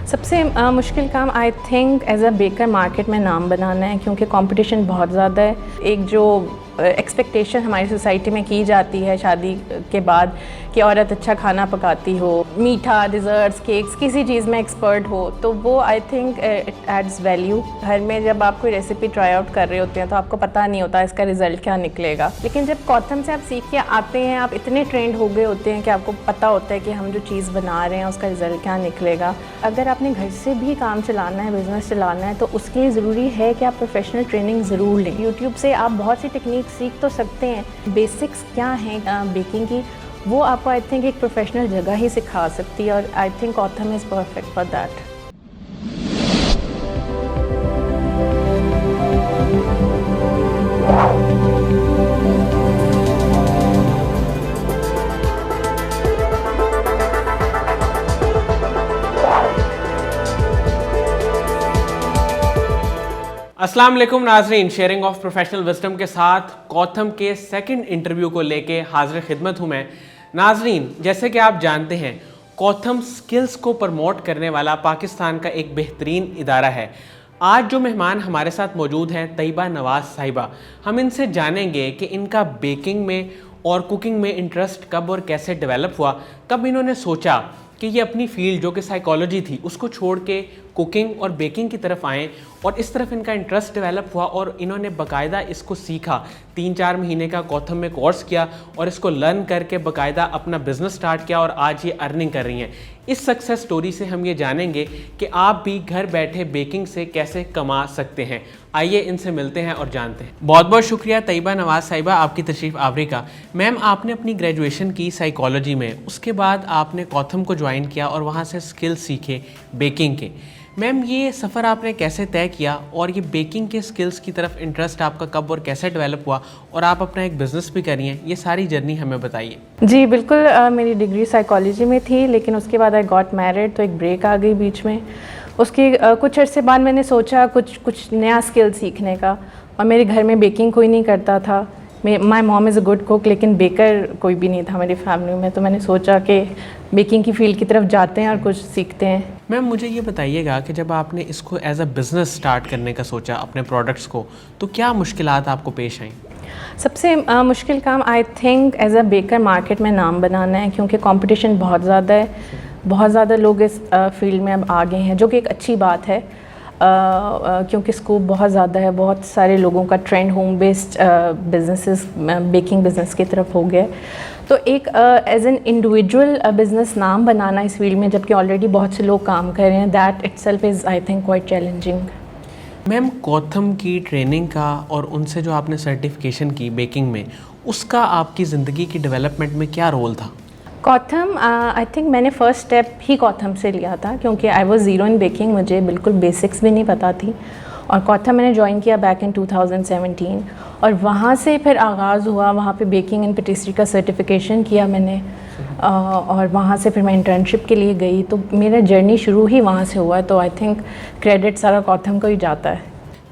सबसे मुश्किल काम I think as a baker market में नाम बनाना है, क्योंकि कंपटीशन बहुत ज़्यादा है। एक जो एक्सपेक्टेशन हमारी सोसाइटी में की जाती है शादी के बाद कि औरत अच्छा खाना पकाती हो, मीठा, डिज़र्ट्स, केक्स, किसी चीज़ में एक्सपर्ट हो, तो वो I think it adds value. घर में जब आप कोई रेसिपी ट्राई आउट कर रहे होते हैं तो आपको पता नहीं होता इसका रिज़ल्ट क्या निकलेगा, लेकिन जब कॉथम से आप सीख के आते हैं, आप इतने ट्रेंड हो गए होते हैं कि आपको पता होता है कि हम जो चीज़ बना रहे हैं उसका रिज़ल्ट क्या निकलेगा। अगर आपने घर से भी काम चलाना है, बिज़नेस चलाना है, तो उसके लिए ज़रूरी है कि आप प्रोफेशनल ट्रेनिंग ज़रूर लें। यूट्यूब से आप बहुत सी टेक्निक सीख तो सकते हैं, बेसिक्स क्या हैं बेकिंग की, वो आपको आई थिंक एक प्रोफेशनल जगह ही सिखा सकती है, और आई थिंक कॉथम इज़ परफेक्ट फॉर दैट। अस्सलाम वालेकुम नाजरीन, शेयरिंग ऑफ प्रोफेशनल विजडम के साथ कॉथम के सेकंड इंटरव्यू को लेके हाजिर खिदमत हूँ मैं। नाजरीन, जैसे कि आप जानते हैं, कॉथम स्किल्स को प्रमोट करने वाला पाकिस्तान का एक बेहतरीन इदारा है। आज जो मेहमान हमारे साथ मौजूद हैं, तैयबा नवाज साहिबा, हम इनसे जानेंगे कि इनका बेकिंग में और कुकिंग में इंटरेस्ट कब और कैसे डेवलप हुआ, कब इन्होंने सोचा कि ये अपनी फील्ड जो कि साइकोलॉजी थी उसको छोड़ के कुकिंग और बेकिंग की तरफ आएँ, और इस तरफ इनका इंटरेस्ट डेवलप हुआ और इन्होंने बाकायदा इसको सीखा। 3-4 महीने का कॉथम में कोर्स किया और इसको लर्न करके बाकायदा अपना बिजनेस स्टार्ट किया और आज ये अर्निंग कर रही हैं। इस सक्सेस स्टोरी से हम ये जानेंगे कि आप भी घर बैठे बेकिंग से कैसे कमा सकते हैं। आइए इनसे मिलते हैं और जानते हैं। बहुत बहुत शुक्रिया तैयबा नवाज साहिबा, आपकी तशरीफ़ आवरी का। मैम, आपने अपनी ग्रेजुएशन की साइकोलॉजी में, उसके बाद आपने कॉथम को ज्वाइन किया और वहाँ से स्किल सीखे बेकिंग के। मैम, ये सफ़र आपने कैसे तय किया और ये बेकिंग के स्किल्स की तरफ इंटरेस्ट आपका कब और कैसे डेवलप हुआ, और आप अपना एक बिज़नेस भी कर रही हैं, ये सारी जर्नी हमें बताइए। जी बिल्कुल, मेरी डिग्री साइकोलॉजी में थी, लेकिन उसके बाद आई गॉट मैरिड, तो एक ब्रेक आ गई बीच में। उसके कुछ अर्से बाद मैंने सोचा कुछ नया स्किल सीखने का, और मेरे घर में बेकिंग कोई नहीं करता था। My mom is a good cook, लेकिन बेकर कोई भी नहीं था मेरी फैमिली में, तो मैंने सोचा कि बेकिंग की फील्ड की तरफ जाते हैं और कुछ सीखते हैं। मैम, मुझे ये बताइएगा कि जब आपने इसको एज अ बिज़नेस स्टार्ट करने का सोचा अपने प्रोडक्ट्स को, तो क्या मुश्किलात आपको पेश आईं? सबसे मुश्किल काम I think as a baker market में नाम बनाना है, क्योंकि कंपटीशन बहुत ज़्यादा है। बहुत ज़्यादा लोग इस फील्ड में अब आ गए हैं, जो कि एक अच्छी बात है, क्योंकि स्कोप बहुत ज़्यादा है। बहुत सारे लोगों का trend home based businesses, baking business की तरफ हो गया। तो एक एज एन इंडिविजुअल बिजनेस नाम बनाना इस फील्ड में, जबकि ऑलरेडी बहुत से लोग काम कर रहे हैं, that itself is I think quite challenging. Ma'am, कॉथम की ट्रेनिंग का और उनसे जो आपने सर्टिफिकेशन की बेकिंग में, उसका आपकी ज़िंदगी की डेवलपमेंट में क्या रोल था? कॉथम आई थिंक मैंने फ़र्स्ट स्टेप ही कॉथम से लिया था, क्योंकि I was zero in baking, मुझे बिल्कुल बेसिक्स भी नहीं पता थी। और कॉथम मैंने ज्वाइन किया बैक इन 2017, और वहाँ से फिर आगाज़ हुआ। वहाँ पे बेकिंग एंड पेटिस्ट्री का सर्टिफिकेशन किया मैंने, और वहाँ से फिर मैं इंटर्नशिप के लिए गई, तो मेरा जर्नी शुरू ही वहाँ से हुआ। तो आई थिंक क्रेडिट सारा कॉथम को ही जाता है।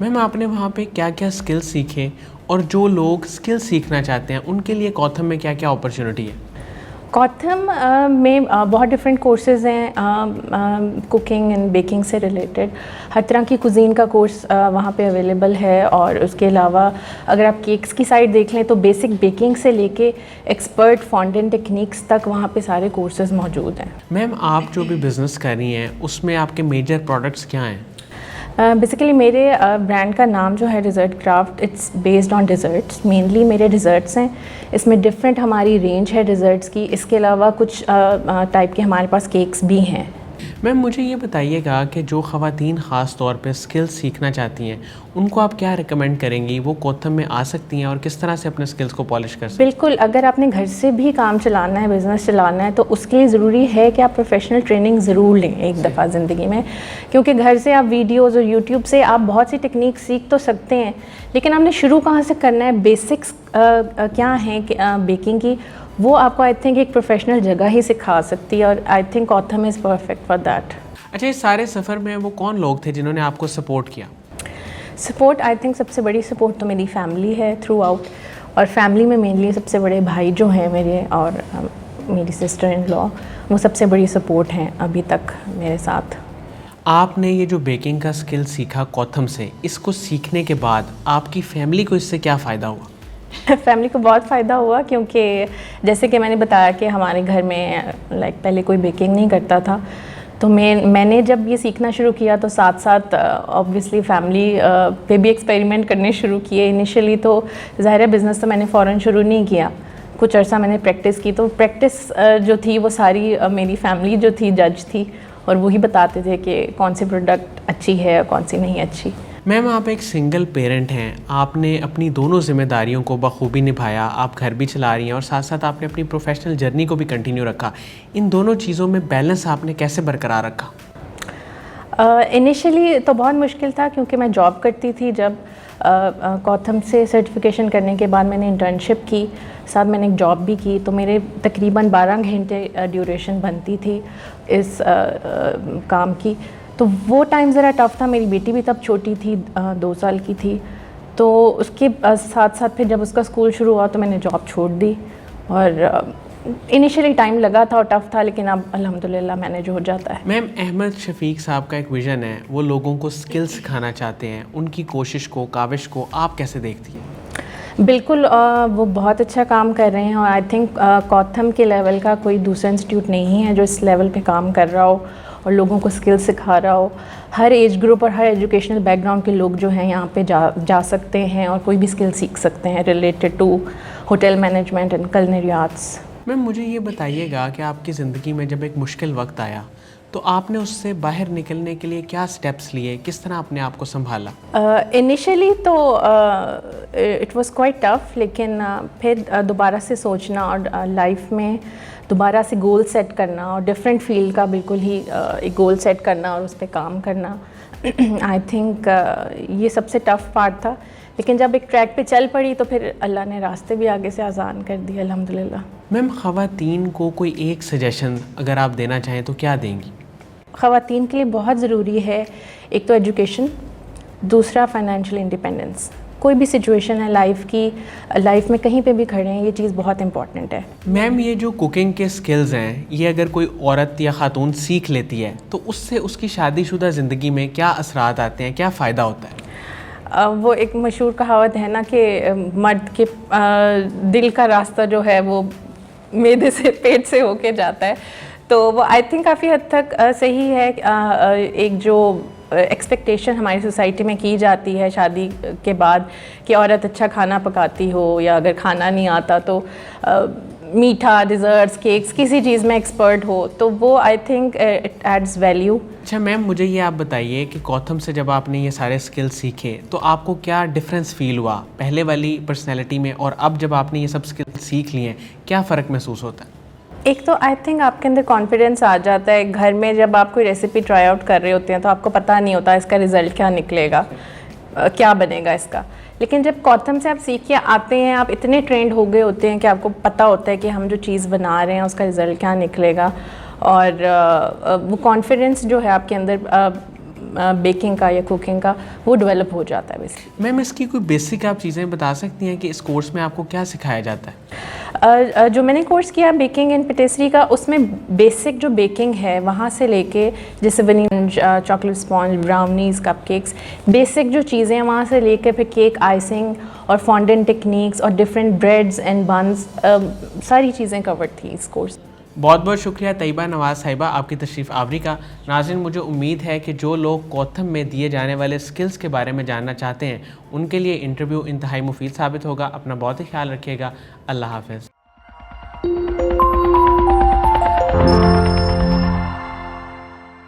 मैम, आपने वहाँ पे क्या क्या स्किल सीखे, और जो लोग स्किल सीखना चाहते हैं उनके लिए कॉथम में क्या क्या अपॉर्चुनिटी है? कॉथम में बहुत डिफरेंट कोर्सेज़ हैं कुकिंग एंड बेकिंग से रिलेटेड। हर तरह की कुजीन का कोर्स वहाँ पे अवेलेबल है, और उसके अलावा अगर आप केक्स की साइड देख लें तो बेसिक बेकिंग से लेके एक्सपर्ट फॉन्डेंट टेक्निक्स तक वहाँ पे सारे कोर्सेज़ मौजूद हैं। मैम, आप जो भी बिज़नेस कर रही हैं उसमें आपके मेजर प्रोडक्ट्स क्या हैं? बेसिकली मेरे ब्रांड का नाम जो है dessert craft, it's based on desserts. Mainly मेरे डिज़र्ट्स हैं, इसमें डिफरेंट हमारी रेंज है डिज़र्ट्स की। इसके अलावा कुछ टाइप के हमारे पास केक्स भी हैं। मैम, मुझे ये बताइएगा कि जो ख़वातीन ख़ास तौर पे स्किल्स सीखना चाहती हैं, उनको आप क्या रिकमेंड करेंगी? वो कॉथम में आ सकती हैं और किस तरह से अपने स्किल्स को पॉलिश कर सकती हैं? बिल्कुल, अगर आपने घर से भी काम चलाना है, बिज़नेस चलाना है, तो उसके लिए ज़रूरी है कि आप प्रोफेशनल ट्रेनिंग ज़रूर लें एक दफ़ा ज़िंदगी में, क्योंकि घर से आप वीडियोज़ और यूट्यूब से आप बहुत सी टेक्निक सीख तो सकते हैं, लेकिन आपने शुरू कहाँ से करना है, बेसिक्स क्या हैं बेकिंग की, वो आपको आई थिंक एक प्रोफेशनल जगह ही सिखा सकती है, और आई थिंक कॉथम इज़ परफेक्ट फॉर दैट। अच्छा, इस सारे सफ़र में वो कौन लोग थे जिन्होंने आपको सपोर्ट किया? सपोर्ट आई थिंक सबसे बड़ी सपोर्ट तो मेरी फैमिली है थ्रू आउट, और फैमिली में मेनली सबसे बड़े भाई जो हैं मेरे, और मेरी सिस्टर इन लॉ, वो सबसे बड़ी सपोर्ट हैं अभी तक मेरे साथ। आपने ये जो बेकिंग का स्किल सीखा कौथम से, इसको सीखने के बाद आपकी फैमिली को इससे क्या फ़ायदा हुआ? फैमिली को बहुत फ़ायदा हुआ, क्योंकि जैसे कि मैंने बताया कि हमारे घर में पहले कोई बेकिंग नहीं करता था, तो मैंने जब ये सीखना शुरू किया तो साथ साथ ऑब्वियसली फैमिली पे भी एक्सपेरिमेंट करने शुरू किए। इनिशियली तो ज़ाहिर है बिज़नेस तो मैंने फ़ौरन शुरू नहीं किया, कुछ अर्सा मैंने प्रैक्टिस की। तो प्रैक्टिस जो थी वो सारी मेरी फैमिली जो थी जज थी, और वही बताते थे कि कौन सी प्रोडक्ट अच्छी है और कौन सी नहीं अच्छी। मैम, आप एक सिंगल पेरेंट हैं, आपने अपनी दोनों जिम्मेदारियों को बखूबी निभाया, आप घर भी चला रही हैं और साथ साथ आपने अपनी प्रोफेशनल जर्नी को भी कंटिन्यू रखा। इन दोनों चीज़ों में बैलेंस आपने कैसे बरकरार रखा? इनिशियली तो बहुत मुश्किल था, क्योंकि मैं जॉब करती थी। जब कौथम से सर्टिफिकेशन करने के बाद मैंने इंटर्नशिप की, साथ मैंने एक जॉब भी की, तो मेरे तकरीबन 12 घंटे ड्यूरेशन बनती थी इस काम की। तो वो टाइम ज़रा टफ़ था। मेरी बेटी भी तब छोटी थी, 2 साल की थी। तो उसके साथ साथ फिर जब उसका स्कूल शुरू हुआ तो मैंने जॉब छोड़ दी। और इनिशियली टाइम लगा था और टफ़ था, लेकिन अब अल्हम्दुलिल्लाह मैनेज हो जाता है। मैम, अहमद शफीक साहब का एक विज़न है, वो लोगों को स्किल सिखाना चाहते हैं, उनकी कोशिश को, काविश को आप कैसे देखती हैं? बिल्कुल, वो बहुत अच्छा काम कर रहे हैं, और आई थिंक कौथम के लेवल का कोई दूसरा इंस्टीट्यूट नहीं है जो इस लेवल पे काम कर रहा हो और लोगों को स्किल सिखा रहा हो। हर एज ग्रुप और हर एजुकेशनल बैकग्राउंड के लोग जो हैं यहाँ पे जा सकते हैं और कोई भी स्किल सीख सकते हैं related to hotel management and culinary arts. Ma'am, मुझे ये बताइएगा कि आपकी ज़िंदगी में जब एक मुश्किल वक्त आया तो आपने उससे बाहर निकलने के लिए क्या स्टेप्स लिए, किस तरह अपने आप को संभाला? इनिशियली तो इट वाज क्वाइट टफ, लेकिन फिर दोबारा से सोचना और लाइफ में दोबारा से गोल सेट करना और डिफरेंट फील्ड का बिल्कुल ही एक गोल सेट करना और उस पर काम करना, आई थिंक ये सबसे टफ़ पार्ट था। लेकिन जब एक ट्रैक पे चल पड़ी तो फिर अल्लाह ने रास्ते भी आगे से आसान कर दिए, अल्हम्दुलिल्लाह। मैम, ख़वातीन को कोई एक सजेशन अगर आप देना चाहें तो क्या देंगी? ख़वातीन के लिए बहुत ज़रूरी है, एक तो एजुकेशन, दूसरा फाइनेंशियल इंडिपेंडेंस। कोई भी सिचुएशन है लाइफ में कहीं पे भी खड़े हैं, ये चीज़ बहुत इंपॉर्टेंट है। मैम, ये जो कुकिंग के स्किल्स हैं, ये अगर कोई औरत या खातून सीख लेती है तो उससे उसकी शादीशुदा ज़िंदगी में क्या असरात आते हैं, क्या फ़ायदा होता है? वो एक मशहूर कहावत है ना कि मर्द के दिल का रास्ता जो है वो मैदे से पेट से होके जाता है। तो वो आई थिंक काफ़ी हद तक सही है। एक जो एक्सपेक्टेशन हमारी सोसाइटी में की जाती है शादी के बाद कि औरत अच्छा खाना पकाती हो, या अगर खाना नहीं आता तो मीठा, डिज़र्ट्स, केक्स, किसी चीज़ में एक्सपर्ट हो, तो वो I think it adds value. अच्छा मैम, मुझे ये आप बताइए कि कौथम से जब आपने ये सारे स्किल सीखे तो आपको क्या डिफरेंस फील हुआ पहले वाली पर्सनैलिटी में, और अब जब आपने ये सब स्किल सीख लिए हैं क्या फ़र्क महसूस होता है? एक तो आई थिंक आपके अंदर कॉन्फिडेंस आ जाता है। घर में जब आप कोई रेसिपी ट्राई आउट कर रहे होते हैं तो आपको पता नहीं होता इसका रिज़ल्ट क्या निकलेगा, क्या बनेगा इसका। लेकिन जब कौथम से आप सीख के आते हैं, आप इतने ट्रेंड हो गए होते हैं कि आपको पता होता है कि हम जो चीज़ बना रहे हैं उसका रिज़ल्ट क्या निकलेगा, और वो कॉन्फिडेंस जो है आपके अंदर बेकिंग का या कुकिंग का, वो डेवलप हो जाता है बेसिकली। मैम, इसकी कोई बेसिक आप चीज़ें बता सकती हैं कि इस कोर्स में आपको क्या सिखाया जाता है? जो मैंने कोर्स किया बेकिंग एंड पेटिसरी का, उसमें बेसिक जो बेकिंग है वहाँ से लेके जैसे vanilla, chocolate sponge, brownies, cupcakes, basic जो चीज़ें हैं वहाँ से लेके फिर केक आइसिंग और फॉन्डेंट टेक्निक्स और डिफरेंट ब्रेड्स एंड बन्स, सारी चीज़ें कवर थी इस कोर्स। बहुत बहुत शुक्रिया तैयबा नवाज़ साहिबा आपकी तशरीफ़ आवरी का। नाज़रीन, मुझे उम्मीद है कि जो लोग कौथम में दिए जाने वाले स्किल्स के बारे में जानना चाहते हैं उनके लिए इंटरव्यू इंतहाई मुफीद साबित होगा। अपना बहुत ही ख्याल रखिएगा। अल्लाह हाफ़िज़।